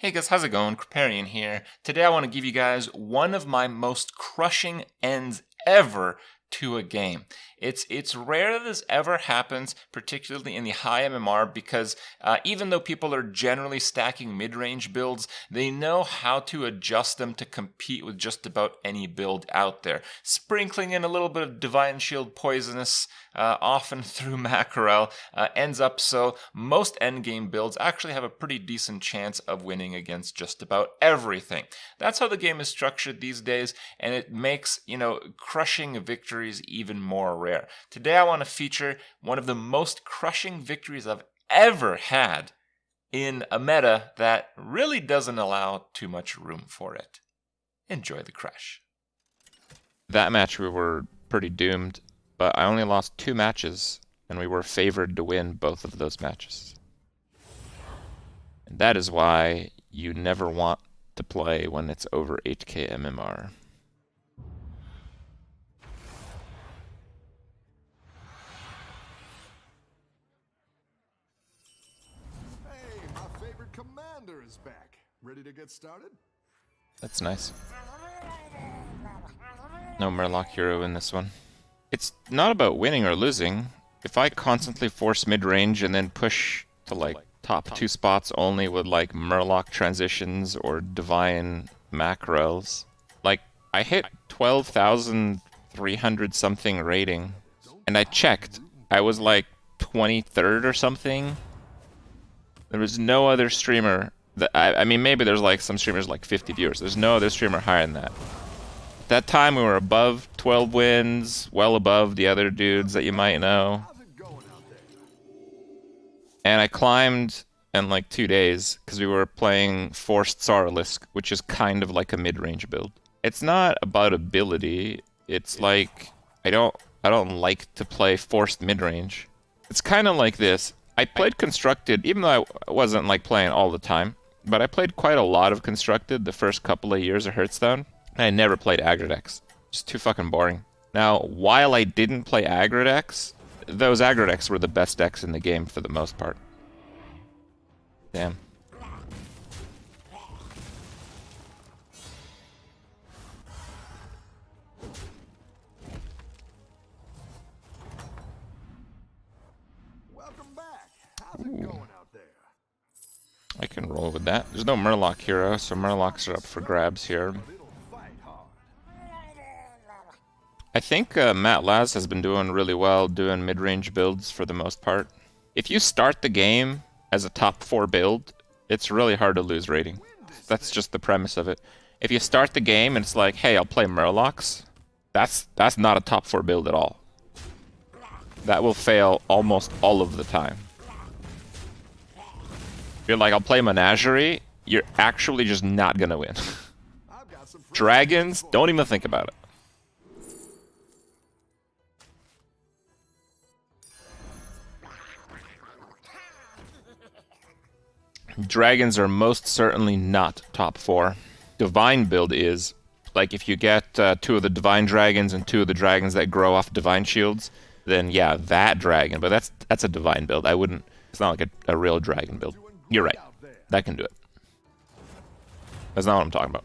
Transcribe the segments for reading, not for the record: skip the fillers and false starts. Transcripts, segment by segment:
Hey guys, how's it going? Kripparrian here. Today I want to give you guys one of my most crushing ends ever to a game. It's rare that this ever happens, particularly in the high MMR, because even though people are generally stacking mid-range builds, they know how to adjust them to compete with just about any build out there. Sprinkling in a little bit of Divine Shield Poisonous, often through Mackerel, ends up so most endgame builds actually have a pretty decent chance of winning against just about everything. That's how the game is structured these days, and it makes, crushing victories even more rare. Today I want to feature one of the most crushing victories I've ever had in a meta that really doesn't allow too much room for it. Enjoy the crush. That match we were pretty doomed, but I only lost 2 matches, and we were favored to win both of those matches. And that is why you never want to play when it's over 8k MMR. Commander is back. Ready to get started? That's nice. No Murloc hero in this one. It's not about winning or losing. If I constantly force mid-range and then push to top 2 spots only with Murloc transitions or divine mackerels, I hit 12,300 something rating, and I checked. I was 23rd or something. There was no other streamer that I mean, maybe there's some streamers 50 viewers. There's no other streamer higher than that. At that time we were above 12 wins, well above the other dudes that you might know. And I climbed in 2 days because we were playing Forced Sorrelisk, which is kind of like a mid-range build. It's not about ability. It's I don't like to play forced mid-range. It's kind of like this. I played Constructed, even though I wasn't playing all the time, but I played quite a lot of Constructed the first couple of years of Hearthstone, and I never played aggro decks. Just too fucking boring. Now, while I didn't play aggro decks, those aggro decks were the best decks in the game for the most part. Damn. I can roll with that. There's no Murloc hero, so Murlocs are up for grabs here. I think Matt Laz has been doing really well doing mid-range builds for the most part. If you start the game as a top 4 build, it's really hard to lose rating. That's just the premise of it. If you start the game and it's hey, I'll play Murlocs, that's not a top 4 build at all. That will fail almost all of the time. You're I'll play Menagerie, you're actually just not gonna win. Dragons, don't even think about it. Dragons are most certainly not top 4. Divine build is. If you get 2 of the Divine Dragons and 2 of the dragons that grow off Divine Shields, then yeah, that dragon. But that's a Divine build. I wouldn't... It's not a real dragon build. You're right. That can do it. That's not what I'm talking about.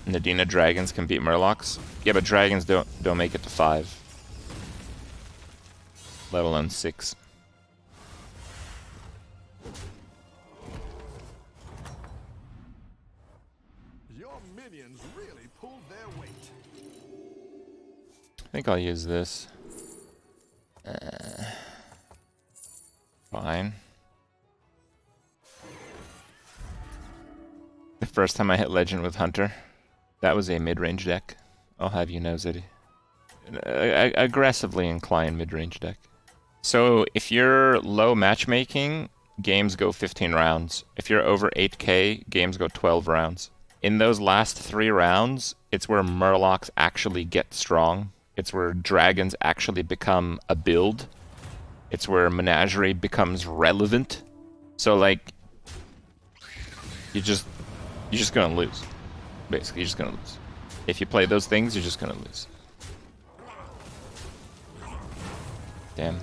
Nadina dragons can beat Murlocs. Yeah, but dragons don't make it to 5. Let alone 6. I think I'll use this. Fine. The first time I hit Legend with Hunter, that was a mid-range deck. I'll have you know, Zeddy. Aggressively inclined mid-range deck. So if you're low matchmaking, games go 15 rounds. If you're over 8k, games go 12 rounds. In those last 3 rounds, it's where Murlocs actually get strong. It's where dragons actually become a build. It's where Menagerie becomes relevant. So you're just gonna lose. Basically, you're just gonna lose. If you play those things, you're just gonna lose. Damn.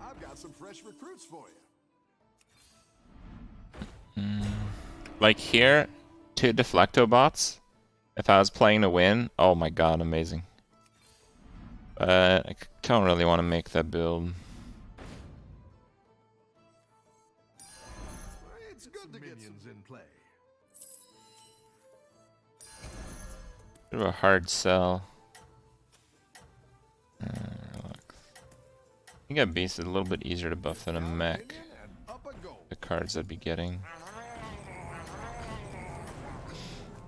I've got some fresh recruits for you. Like here, 2 deflecto bots. If I was playing to win, oh my god, amazing. I don't really want to make that build. It's good to get minions in play. Bit of a hard sell. I think a beast is a little bit easier to buff than a mech. And up a goal. The cards I'd be getting.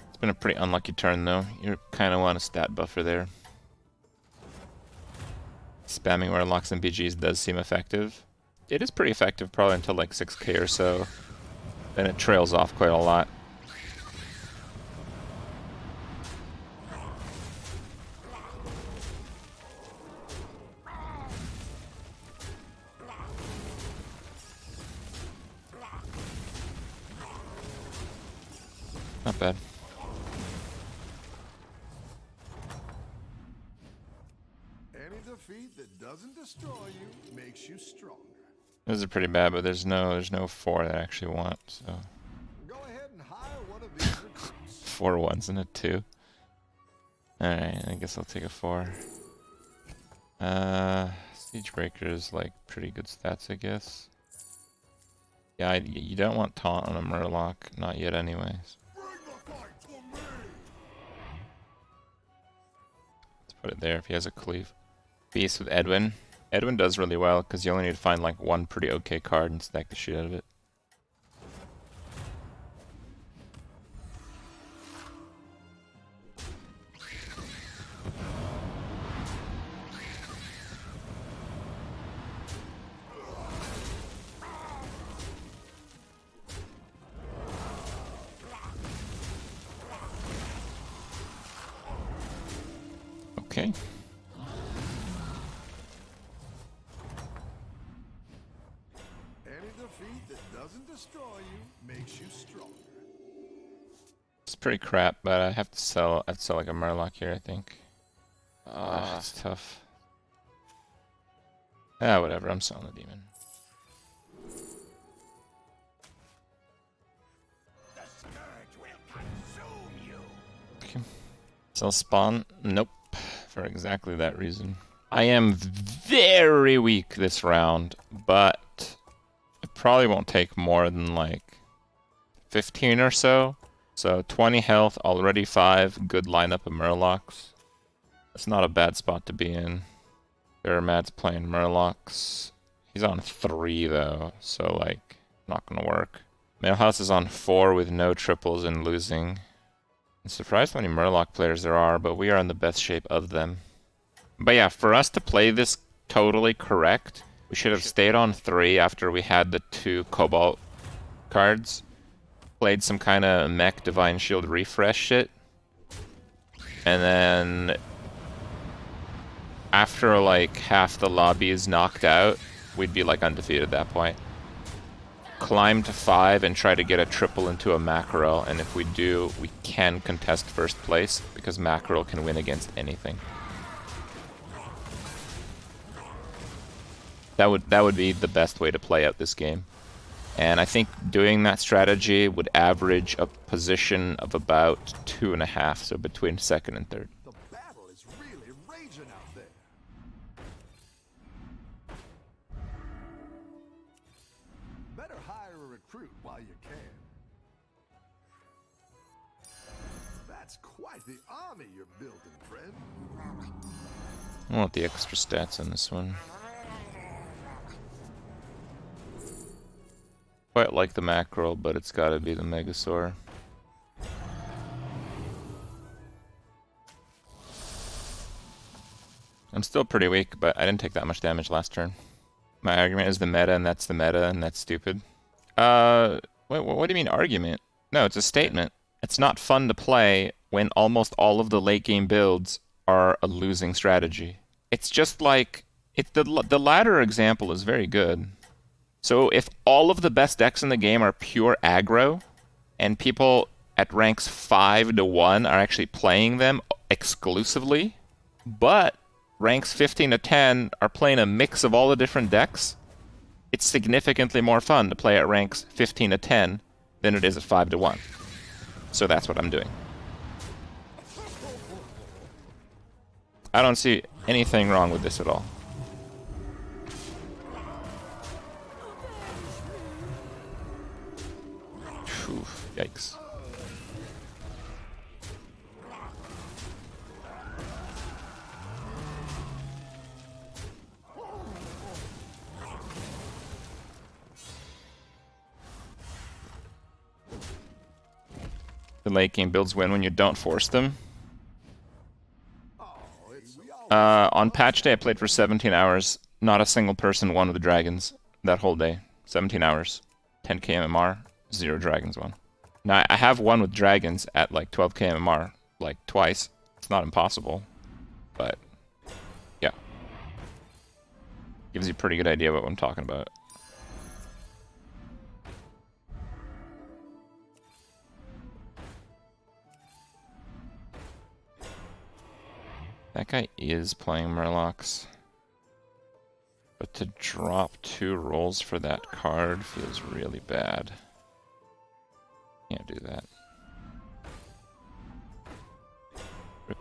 It's been a pretty unlucky turn though. You kind of want a stat buffer there. Spamming warlocks and BGs does seem effective. It is pretty effective probably until like 6k or so. Then it trails off quite a lot. Not bad. Any defeat that doesn't destroy you makes you stronger. Those are pretty bad, but there's no 4 that I actually want, so Go ahead and hire one of these recruits. 4 1s and a 2. Alright, I guess I'll take a 4. Siege Breaker is like pretty good stats, I guess. Yeah, you don't want taunt on a Murloc, not yet anyways. Bring the fight to me. Let's put it there if he has a cleave. Beast with Edwin. Edwin does really well because you only need to find like 1 pretty okay card and stack the shit out of it. Okay. Any defeat that doesn't destroy you makes you stronger. It's pretty crap, but I have to sell. I'd sell like a Murloc here, I think. It's tough. Ah, whatever. I'm selling the demon. The scourge will consume you. Okay. Sell spawn? Nope. For exactly that reason. I am very weak this round, but it probably won't take more than like 15 or so. So 20 health, already 5, good lineup of Murlocs. That's not a bad spot to be in. Baramad's playing Murlocs. He's on 3 though, so like, not gonna work. Mailhouse is on 4 with no triples and losing. I'm surprised how many Murloc players there are, but we are in the best shape of them. But yeah, for us to play this totally correct, we should have stayed on 3 after we had the 2 Cobalt cards. Played some kind of mech Divine Shield refresh shit. And then after like half the lobby is knocked out, we'd be like undefeated at that point. Climb to 5 and try to get a triple into a Mackerel, and if we do, we can contest first place because Mackerel can win against anything. That would be the best way to play out this game. And I think doing that strategy would average a position of about 2.5, so between 2nd and 3rd. The battle is really raging out there. Better hire a recruit while you can. That's quite the army you're building, friend. I want the extra stats on this one. Quite like the Mackerel, but it's gotta be the Megasaur. I'm still pretty weak, but I didn't take that much damage last turn. My argument is the meta, and that's the meta, and that's stupid. What do you mean argument? No, it's a statement. It's not fun to play when almost all of the late game builds are a losing strategy. It's just like the latter example is very good. So if all of the best decks in the game are pure aggro, and people at ranks 5 to 1 are actually playing them exclusively, but ranks 15 to 10 are playing a mix of all the different decks, it's significantly more fun to play at ranks 15 to 10 than it is at 5 to 1. So that's what I'm doing. I don't see anything wrong with this at all. Phew, yikes. The late game builds win when you don't force them. On patch day, I played for 17 hours. Not a single person won with the dragons that whole day. 17 hours. 10k MMR. 0 dragons won. Now, I have won with dragons at like 12k MMR, like twice. It's not impossible. But, yeah. Gives you a pretty good idea of what I'm talking about. That guy is playing Murlocs. But to drop 2 rolls for that card feels really bad. Can't do that. Rip.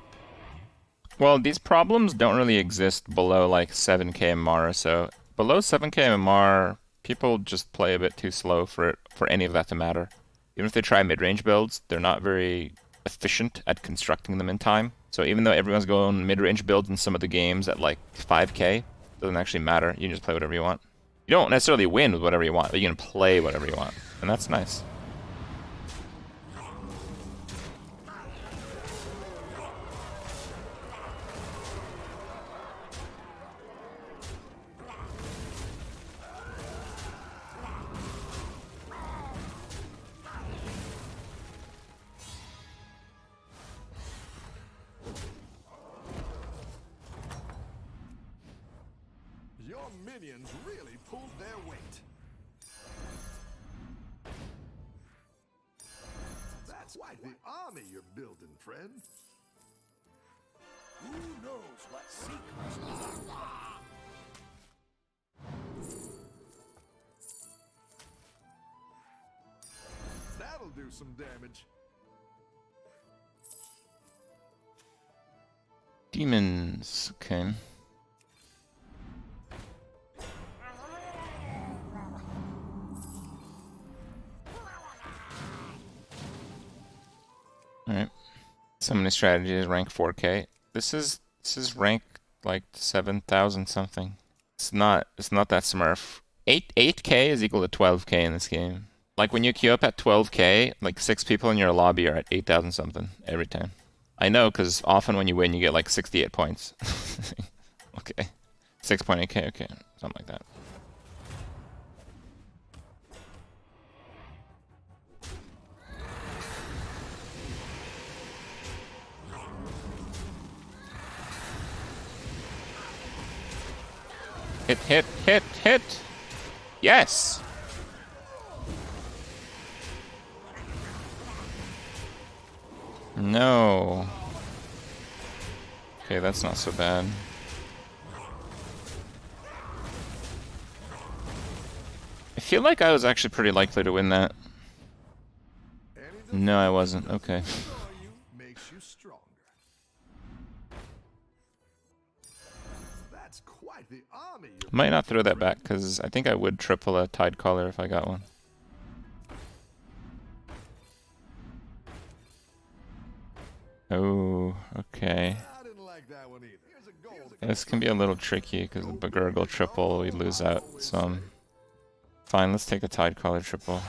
Well, these problems don't really exist below like 7k MMR or so. Below 7k MMR, people just play a bit too slow for any of that to matter. Even if they try mid-range builds, they're not very efficient at constructing them in time. So even though everyone's going mid-range builds in some of the games at like 5k, doesn't actually matter. You can just play whatever you want. You don't necessarily win with whatever you want, but you can play whatever you want. And that's nice. Your minions really pulled their weight. That's quite the army you're building, friend. Who knows what secrets are? That'll do some damage. Demons, okay. Alright. Summoning strategy is rank 4k. This is rank like 7,000 something. It's not that smurf. 8k is equal to 12k in this game. Like when you queue up at 12k, like 6 people in your lobby are at 8,000 something every time. I know, because often when you win, you get like 68 points. Okay. 6.8k, okay. Something like that. Hit! Yes! No. Okay, that's not so bad. I feel like I was actually pretty likely to win that. No, I wasn't. Okay. Makes you stronger. That's quite the army. Might not throw that back, because I think I would triple a Tide Caller if I got one. Oh, okay. I didn't like that one either. Here's a gold. This can be a little tricky, because the Begurgle triple, we lose out some. Fine, let's take a Tide Caller triple.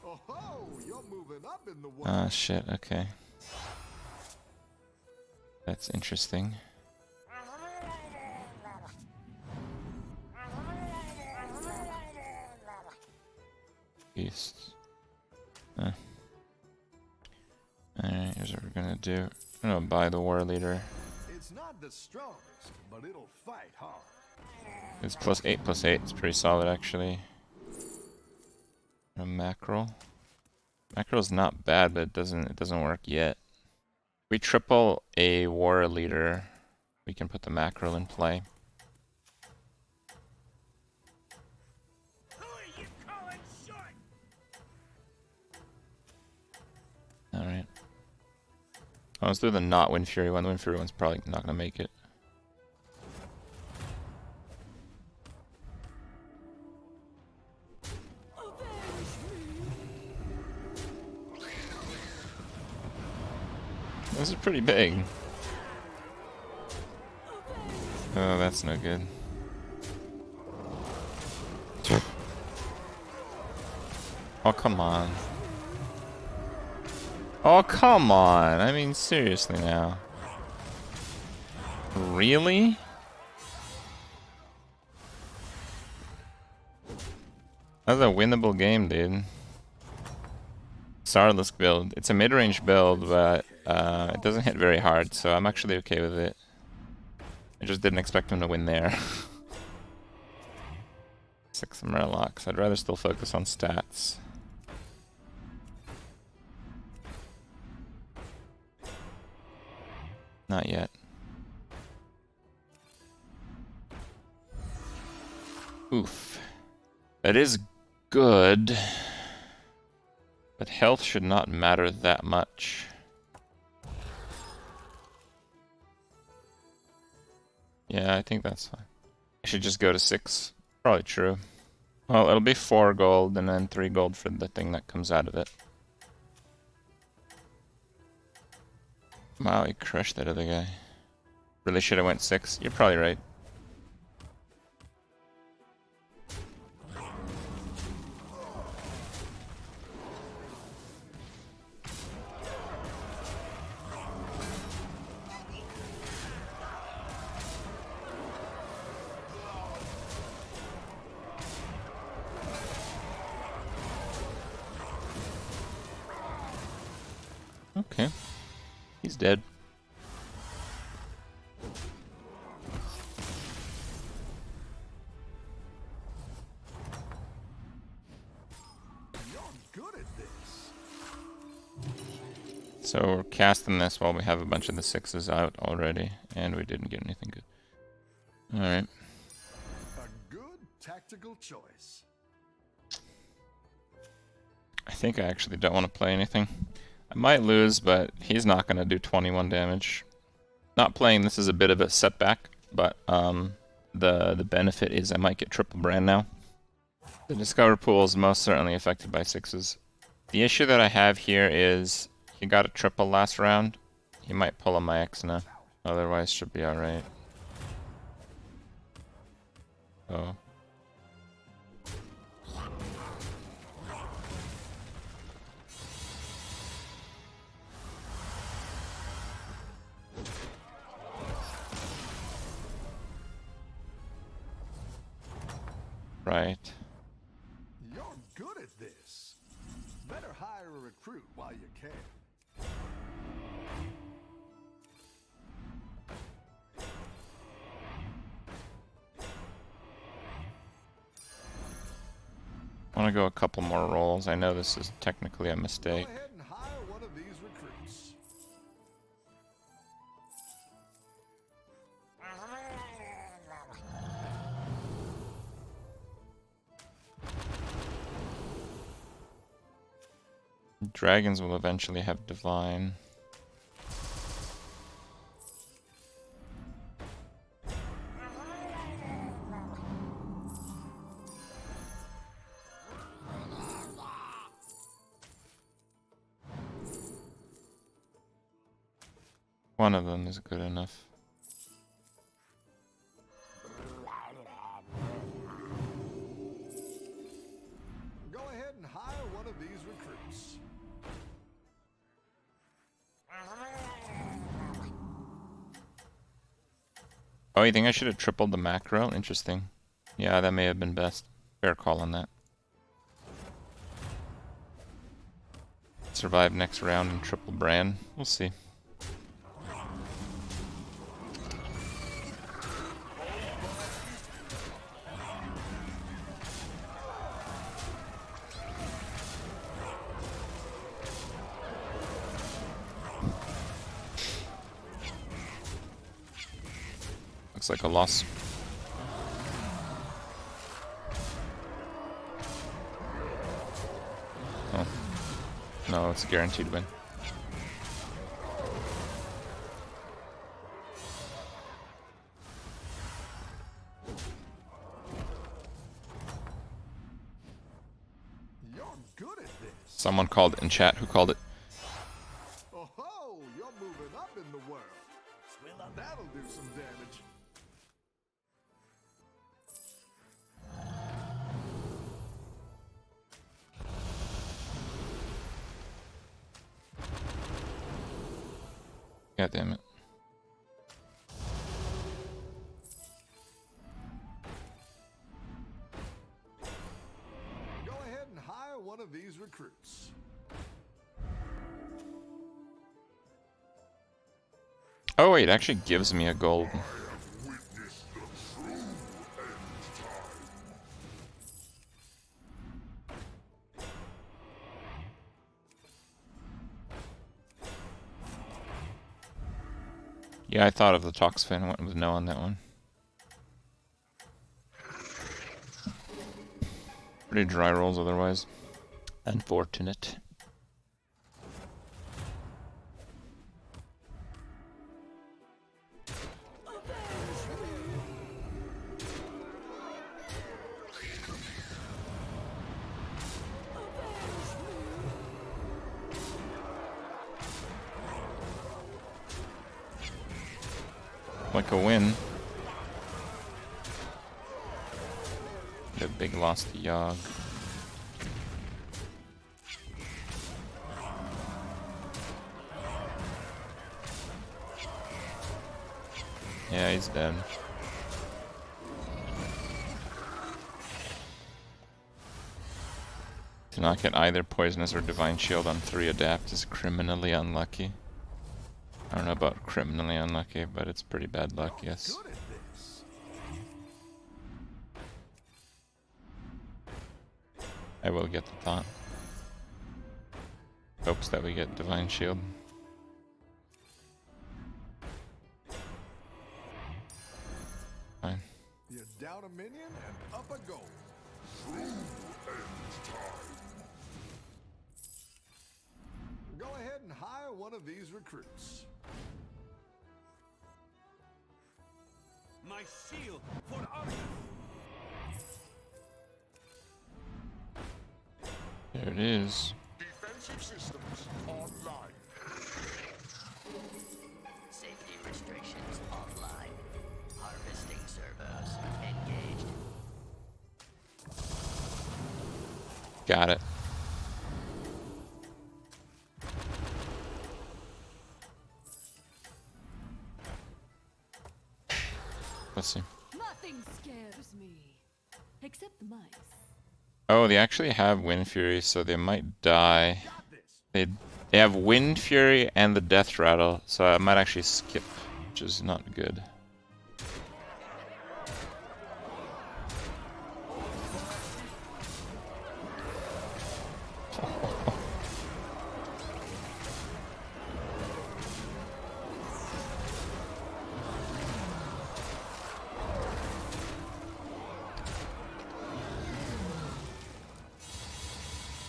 Oh, you're moving up in the world. Ah, shit, okay. That's interesting. Beast. Alright, here's what we're gonna do. I'm gonna buy the War Leader. It's the strongest, but it'll fight hard. It's +8/+8. It's pretty solid, actually. A mackerel. Mackerel's not bad, but it doesn't work yet. We triple a war leader, we can put the mackerel in play. Alright. Oh, let's do the not Wind Fury one. The Wind Fury one's probably not gonna make it. This is pretty big. Oh, that's no good. Oh, come on. Oh, come on. I mean, seriously now. Really? That's a winnable game, dude. Sarlisk build. It's a mid-range build, but it doesn't hit very hard, so I'm actually okay with it. I just didn't expect him to win there. 6 Murlocs. I'd rather still focus on stats. Not yet. Oof. That is good. But health should not matter that much. Yeah, I think that's fine. I should just go to 6. Probably true. Well, it'll be 4 gold and then 3 gold for the thing that comes out of it. Wow, he crushed that other guy. Really should have went 6. You're probably right. Okay. He's dead. You're good at this. So we're casting this while we have a bunch of the 6s out already, and we didn't get anything good. Alright. A good tactical choice. I think I actually don't want to play anything. I might lose, but he's not going to do 21 damage. Not playing this is a bit of a setback, but the benefit is I might get triple brand now. The Discover pool is most certainly affected by 6s. The issue that I have here is he got a triple last round. He might pull a my Exna. Otherwise should be alright. Oh. Right. You're good at this. Better hire a recruit while you can. I want to go a couple more rolls. I know this is technically a mistake. Go ahead and hire one of these recruits. Dragons will eventually have Divine. One of them is good enough. Go ahead and hire one of these recruits. Oh, you think I should have tripled the macro? Interesting. Yeah, that may have been best. Fair call on that. Survive next round and triple brand. We'll see. Looks like a loss. Oh. No, it's a guaranteed win. You're good at this. Someone called it in chat. Who called it? Oh ho! You're moving up in the world. That'll do some damage. God damn it. Go ahead and hire one of these recruits. Oh wait, it actually gives me a gold. Yeah, I thought of the Tox fan. I went with no on that one. Pretty dry rolls otherwise. Unfortunate. Like a win. The big loss to Yogg. Yeah, he's dead. To not get either Poisonous or Divine Shield on 3 adapt is criminally unlucky. I don't know about criminally unlucky, but it's pretty bad luck, yes. Good at this. I will get the thought. Hopes that we get Divine Shield. Fine. You're down a minion and up a goal. Go ahead and hire one of these recruits. My shield for Arthur. There it is. Defensive systems online. Safety restrictions online. Harvesting servos engaged. Got it. Let's see. Nothing scares me. Except the mice. Oh, they actually have Wind Fury, so they might die. They have Wind Fury and the Death Rattle, so I might actually skip, which is not good.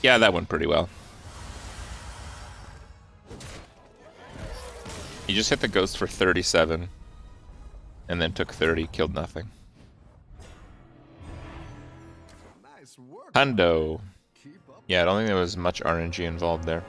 Yeah, that went pretty well. He just hit the ghost for 37, and then took 30, killed nothing. Nice work. Hundo. Keep up. Yeah, I don't think there was much RNG involved there.